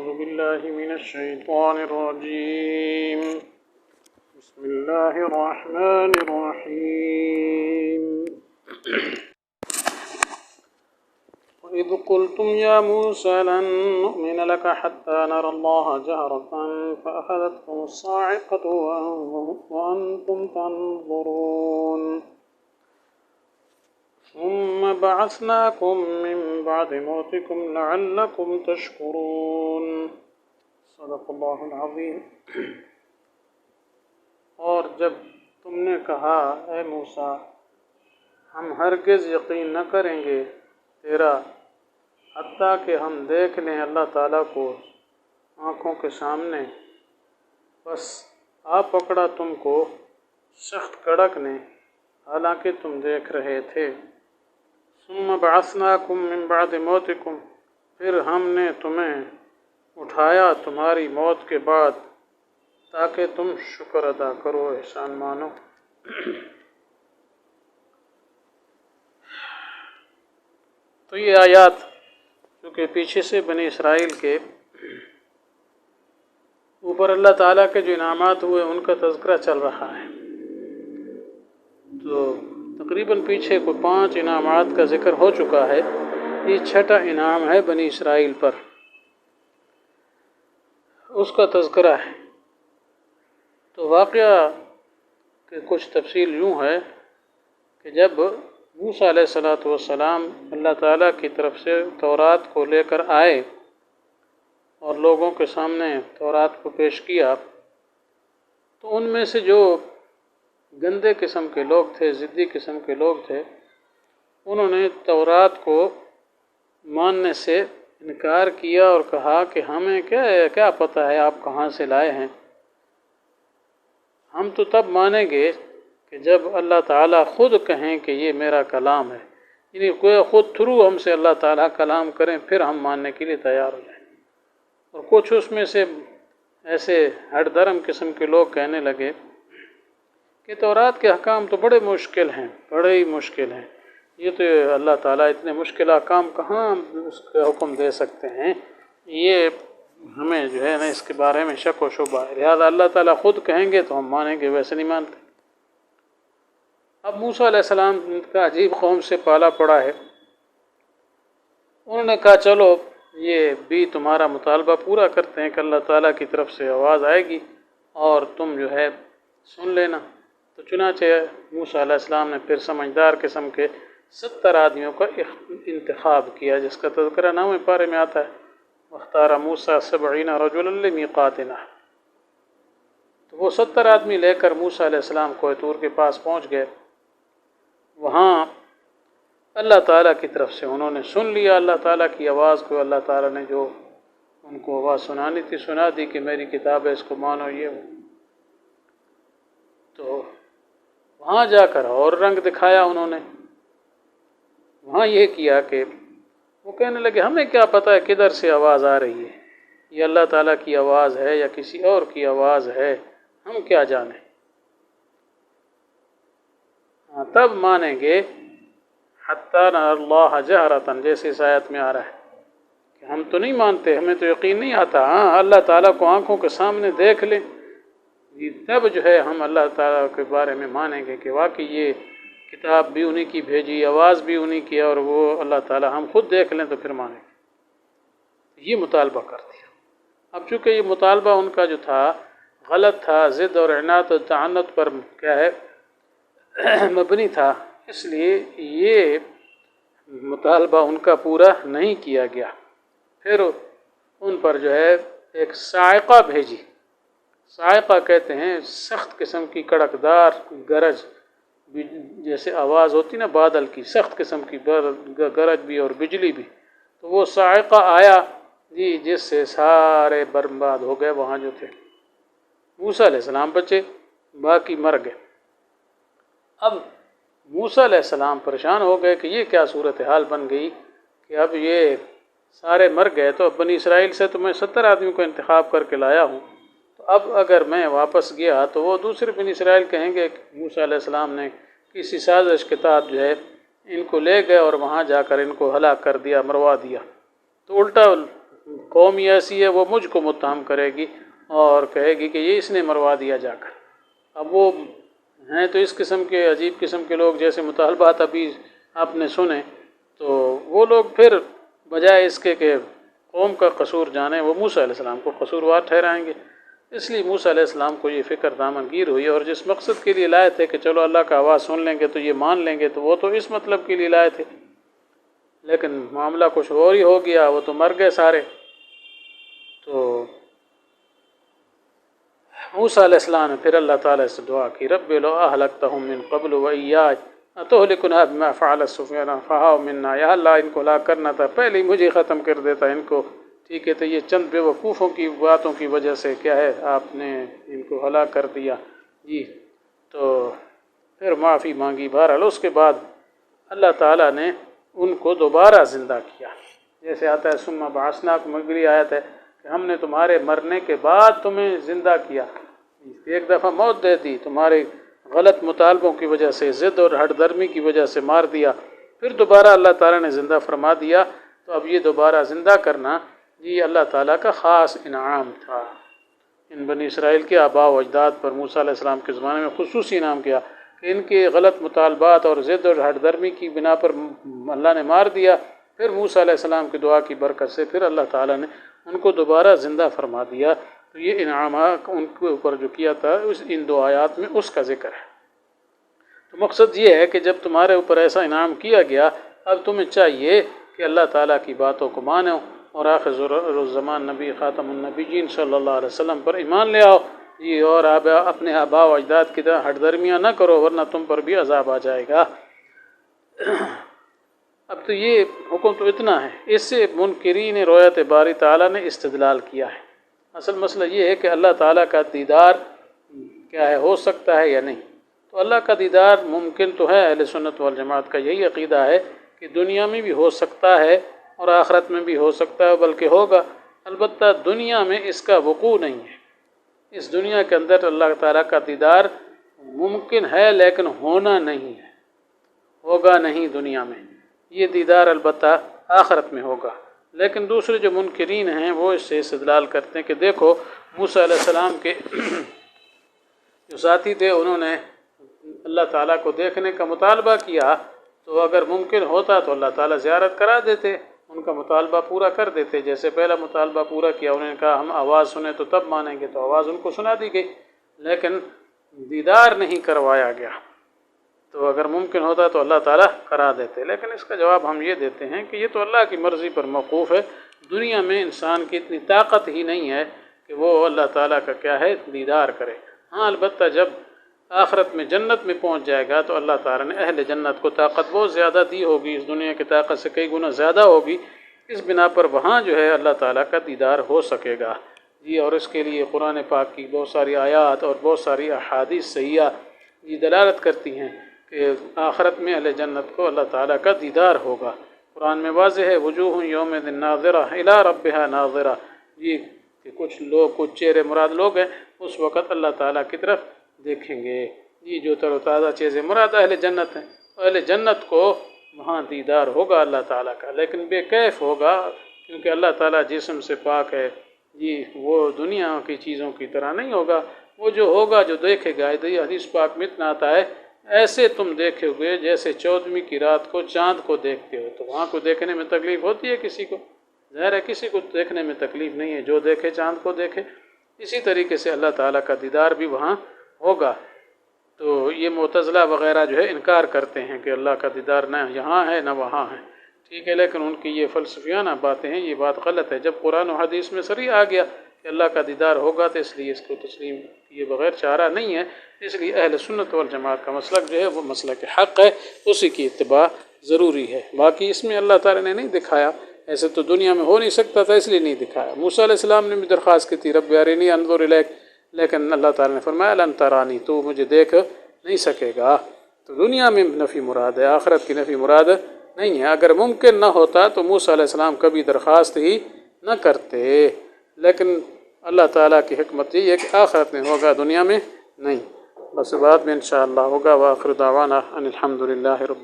أعوذ بالله من الشيطان الرجيم بسم الله الرحمن الرحيم وإذ قلتم يا موسى لن نؤمن لك حتى نرى الله جهرة فأخذتكم الصاعقة وأنتم تنظرون ثم بعثناكم من بعد موتكم لعلكم تشكرون صدق اللہ العظیم۔ اور جب تم نے کہا اے موسیٰ ہم ہرگز یقین نہ کریں گے تیرا حتیٰ کہ ہم دیکھ لیں اللہ تعالیٰ کو آنکھوں کے سامنے، بس آ پکڑا تم کو سخت کڑک نے حالانکہ تم دیکھ رہے تھے۔ ثم بعثناکم من بعد موتکم، پھر ہم نے تمہیں اٹھایا تمہاری موت کے بعد تاکہ تم شکر ادا کرو، احسان مانو۔ تو یہ آیات چونکہ پیچھے سے بنی اسرائیل کے اوپر اللہ تعالیٰ کے جو انعامات ہوئے ان کا تذکرہ چل رہا ہے، تو تقریباً پیچھے کوئی 5 انعامات کا ذکر ہو چکا ہے، یہ 6واں انعام ہے بنی اسرائیل پر، اس کا تذکرہ ہے۔ تو واقعہ کہ کچھ تفصیل یوں ہے کہ جب موسیٰ علیہ السلام اللہ تعالیٰ کی طرف سے تورات کو لے کر آئے اور لوگوں کے سامنے تورات کو پیش کیا، تو ان میں سے جو گندے قسم کے لوگ تھے، ضدی قسم کے لوگ تھے، انہوں نے تورات کو ماننے سے انکار کیا اور کہا کہ ہمیں کیا پتہ ہے آپ کہاں سے لائے ہیں، ہم تو تب مانیں گے کہ جب اللہ تعالیٰ خود کہیں کہ یہ میرا کلام ہے، یعنی کوئی خود تھرو ہم سے اللہ تعالیٰ کلام کریں پھر ہم ماننے کے لیے تیار ہو جائیں۔ اور کچھ اس میں سے ایسے ہٹ درم قسم کے لوگ کہنے لگے کہ تورات کے احکام تو بڑے مشکل ہیں، بڑے ہی مشکل ہیں، یہ تو اللہ تعالیٰ اتنے مشکل احکام کہاں اس کا حکم دے سکتے ہیں، یہ ہمیں جو ہے نا اس کے بارے میں شک و شبہ ہے، لہٰذا اللہ تعالیٰ خود کہیں گے تو ہم مانیں گے، ویسے نہیں مانتے۔ اب موسیٰ علیہ السلام کا عجیب قوم سے پالا پڑا ہے، انہوں نے کہا چلو یہ بھی تمہارا مطالبہ پورا کرتے ہیں کہ اللہ تعالیٰ کی طرف سے آواز آئے گی اور تم جو ہے سن لینا۔ تو چنانچہ موسیٰ علیہ السلام نے پھر سمجھدار قسم کے 70 آدمیوں کا انتخاب کیا، جس کا تذکرہ 9ویں پارے میں آتا ہے، واختار موسیٰ 70 رجلا لمیقاتنا۔ تو وہ 70 آدمی لے کر موسیٰ علیہ السلام کوہ طور کے پاس پہنچ گئے، وہاں اللہ تعالیٰ کی طرف سے انہوں نے سن لیا اللہ تعالیٰ کی آواز کو، اللہ تعالیٰ نے جو ان کو آواز سنانی تھی سنا دی کہ میری کتاب ہے اس کو مانو، یہ وہ۔ تو وہاں جا کر اور رنگ دکھایا انہوں نے، وہاں یہ کیا کہ وہ کہنے لگے ہمیں کیا پتہ ہے کدھر سے آواز آ رہی ہے، یہ اللہ تعالیٰ کی آواز ہے یا کسی اور کی آواز ہے، ہم کیا جانیں، تب مانیں گے حتیٰ نرى اللہ جہرۃ، جیسے اس آیت میں آ رہا ہے کہ ہم تو نہیں مانتے، ہمیں تو یقین نہیں آتا، ہاں اللہ تعالیٰ کو آنکھوں کے سامنے دیکھ لیں تب جو ہے ہم اللہ تعالیٰ کے بارے میں مانیں گے کہ واقعی یہ کتاب بھی انہی کی بھیجی، آواز بھی انہی کی، اور وہ اللہ تعالیٰ ہم خود دیکھ لیں تو پھر مانیں گے۔ یہ مطالبہ کر دیا۔ اب چونکہ یہ مطالبہ ان کا جو تھا غلط تھا، ضد اور عناد اور تعنت پر کیا ہے مبنی تھا، اس لیے یہ مطالبہ ان کا پورا نہیں کیا گیا۔ پھر ان پر جو ہے ایک صاعقہ بھیجی، صاعقہ کہتے ہیں سخت قسم کی کڑکدار گرج، جیسے آواز ہوتی نا بادل کی، سخت قسم کی گرج بھی اور بجلی بھی، تو وہ صاعقہ آیا جی، جس سے سارے برباد ہو گئے وہاں جو تھے۔ موسیٰ علیہ السلام بچے، باقی مر گئے۔ اب موسیٰ علیہ السلام پریشان ہو گئے کہ یہ کیا صورتحال بن گئی کہ اب یہ سارے مر گئے، تو اب بنی اسرائیل سے تو میں 70 آدمیوں کو انتخاب کر کے لایا ہوں، تو اب اگر میں واپس گیا تو وہ دوسرے بنی اسرائیل کہیں گے کہ موسیٰ علیہ السلام نے کسی سازش کے تحت جو ہے ان کو لے گئے اور وہاں جا کر ان کو ہلاک کر دیا، مروا دیا۔ تو الٹا قوم ہی ایسی ہے وہ مجھ کو متہم کرے گی اور کہے گی کہ یہ اس نے مروا دیا جا کر۔ اب وہ ہیں تو اس قسم کے عجیب قسم کے لوگ، جیسے مطالبات ابھی آپ نے سنے، تو وہ لوگ پھر بجائے اس کے کہ قوم کا قصور جانیں، وہ موسیٰ علیہ السلام کو قصوروار ٹھہرائیں گے۔ اس لیے موسیٰ علیہ السلام کو یہ فکر دامنگیر ہوئی، اور جس مقصد کے لیے لائے تھے کہ چلو اللہ کا آواز سن لیں گے تو یہ مان لیں گے، تو وہ تو اس مطلب کے لیے لائے تھے، لیکن معاملہ کچھ اور ہی ہو گیا، وہ تو مر گئے سارے۔ تو موسیٰ علیہ السلام نے پھر اللہ تعالیٰ سے دعا کی، رب لو اہلکتہم من قبل وایاج اتہلکنا بما فعل السفہاء منا، یا اللہ ان کو ہلاک کرنا تھا پہلے ہی مجھے ختم کر دیتا ان کو، ٹھیک ہے، تو یہ چند بے وقوفوں کی باتوں کی وجہ سے کیا ہے آپ نے ان کو ہلاک کر دیا جی۔ تو پھر معافی مانگی۔ بہرحال اس کے بعد اللہ تعالیٰ نے ان کو دوبارہ زندہ کیا، جیسے آتا ہے ثم بعثناکم، اگلی آیت ہے کہ ہم نے تمہارے مرنے کے بعد تمہیں زندہ کیا۔ ایک دفعہ موت دے دی، تمہارے غلط مطالبوں کی وجہ سے، ضد اور ہٹ درمی کی وجہ سے مار دیا، پھر دوبارہ اللہ تعالیٰ نے زندہ فرما دیا۔ تو اب یہ دوبارہ زندہ کرنا یہ اللہ تعالیٰ کا خاص انعام تھا۔ ان بنی اسرائیل کے آباء و اجداد پر موسیٰ علیہ السلام کے زمانے میں خصوصی انعام کیا کہ ان کے غلط مطالبات اور ضد اور ہٹ درمی کی بنا پر اللہ نے مار دیا، پھر موسیٰ علیہ السلام کی دعا کی برکت سے پھر اللہ تعالیٰ نے ان کو دوبارہ زندہ فرما دیا۔ تو یہ انعامات ان کے اوپر جو کیا تھا ان دو آیات میں اس کا ذکر ہے۔ تو مقصد یہ ہے کہ جب تمہارے اوپر ایسا انعام کیا گیا، اب تمہیں چاہیے کہ اللہ تعالیٰ کی باتوں کو مانو اور آخر الزمان نبی خاتم النبیین صلی اللہ علیہ وسلم پر ایمان لے آؤ جی، اور اپنے آباء و اجداد کی طرح ہٹ درمیاں نہ کرو، ورنہ تم پر بھی عذاب آ جائے گا۔ اب تو یہ حکم تو اتنا ہے، اس سے منکرین رؤیت باری تعالیٰ نے استدلال کیا ہے۔ اصل مسئلہ یہ ہے کہ اللہ تعالیٰ کا دیدار کیا ہے، ہو سکتا ہے یا نہیں؟ تو اللہ کا دیدار ممکن تو ہے، اہل سنت والجماعت کا یہی عقیدہ ہے کہ دنیا میں بھی ہو سکتا ہے اور آخرت میں بھی ہو سکتا ہے، بلکہ ہوگا، البتہ دنیا میں اس کا وقوع نہیں ہے۔ اس دنیا کے اندر اللہ تعالیٰ کا دیدار ممکن ہے لیکن ہونا نہیں ہے، ہوگا نہیں دنیا میں، یہ دیدار البتہ آخرت میں ہوگا۔ لیکن دوسرے جو منکرین ہیں وہ اس سے استدلال کرتے ہیں کہ دیکھو موسیٰ علیہ السلام کے جو ساتھی تھے انہوں نے اللہ تعالیٰ کو دیکھنے کا مطالبہ کیا، تو اگر ممکن ہوتا تو اللہ تعالیٰ زیارت کرا دیتے، ان کا مطالبہ پورا کر دیتے۔ جیسے پہلا مطالبہ پورا کیا، انہوں نے کہا ہم آواز سنیں تو تب مانیں گے، تو آواز ان کو سنا دی گئی، لیکن دیدار نہیں کروایا گیا۔ تو اگر ممکن ہوتا تو اللہ تعالیٰ کرا دیتے، لیکن اس کا جواب ہم یہ دیتے ہیں کہ یہ تو اللہ کی مرضی پر موقوف ہے۔ دنیا میں انسان کی اتنی طاقت ہی نہیں ہے کہ وہ اللہ تعالیٰ کا کیا ہے دیدار کرے۔ ہاں البتہ جب آخرت میں جنت میں پہنچ جائے گا تو اللہ تعالیٰ نے اہل جنت کو طاقت بہت زیادہ دی ہوگی، اس دنیا کی طاقت سے کئی گنا زیادہ ہوگی، اس بنا پر وہاں جو ہے اللہ تعالیٰ کا دیدار ہو سکے گا جی۔ اور اس کے لیے قرآن پاک کی بہت ساری آیات اور بہت ساری احادیث صحیحہ یہ دلالت کرتی ہیں کہ آخرت میں اہل جنت کو اللہ تعالیٰ کا دیدار ہوگا۔ قرآن میں واضح ہے وجوہ یومئذ ناظرہ الی ربہا ناظرہ، یہ کہ کچھ لوگ، کچھ چہرے مراد لوگ ہیں اس وقت اللہ تعالیٰ کی طرف دیکھیں گے جی۔ جو تر و تازہ چیزیں مراد اہل جنت ہیں، اہل جنت کو وہاں دیدار ہوگا اللہ تعالیٰ کا، لیکن بے کیف ہوگا، کیونکہ اللہ تعالیٰ جسم سے پاک ہے جی، وہ دنیا کی چیزوں کی طرح نہیں ہوگا۔ وہ جو ہوگا جو دیکھے گا، یہ حدیث پاک میں اتنا آتا ہے ایسے تم دیکھے ہوئے جیسے 14ویں کی رات کو چاند کو دیکھتے ہو۔ تو وہاں کو دیکھنے میں تکلیف ہوتی ہے کسی کو؟ ظاہر ہے کسی کو دیکھنے میں تکلیف نہیں ہے، جو دیکھے چاند کو دیکھے۔ اسی طریقے سے اللہ تعالیٰ کا دیدار بھی وہاں ہوگا۔ تو یہ معتزلہ وغیرہ جو ہے انکار کرتے ہیں کہ اللہ کا دیدار نہ یہاں ہے نہ وہاں ہے، ٹھیک ہے، لیکن ان کی یہ فلسفیانہ باتیں ہیں، یہ بات غلط ہے۔ جب قرآن و حدیث میں صریح آ گیا کہ اللہ کا دیدار ہوگا تو اس لیے اس کو تسلیم کیے بغیر چارہ نہیں ہے۔ اس لیے اہل سنت والجماعت کا مسلک جو ہے وہ مسلک حق ہے، اسی کی اتباع ضروری ہے۔ باقی اس میں اللہ تعالیٰ نے نہیں دکھایا، ایسے تو دنیا میں ہو نہیں سکتا تھا اس لیے نہیں دکھایا۔ موسیٰ علیہ السلام نے بھی درخواست کی تھی رب ارنی انظر الیک، لیکن اللہ تعالیٰ نے فرمایا لن ترانی، تو مجھے دیکھ نہیں سکے گا۔ تو دنیا میں نفی مراد ہے، آخرت کی نفی مراد نہیں ہے۔ اگر ممکن نہ ہوتا تو موسیٰ علیہ السلام کبھی درخواست ہی نہ کرتے، لیکن اللہ تعالیٰ کی حکمت یہ ہے کہ آخرت میں ہوگا، دنیا میں نہیں۔ بس بعد میں انشاءاللہ ہوگا۔ وآخر دعوانا ان الحمد للہ رب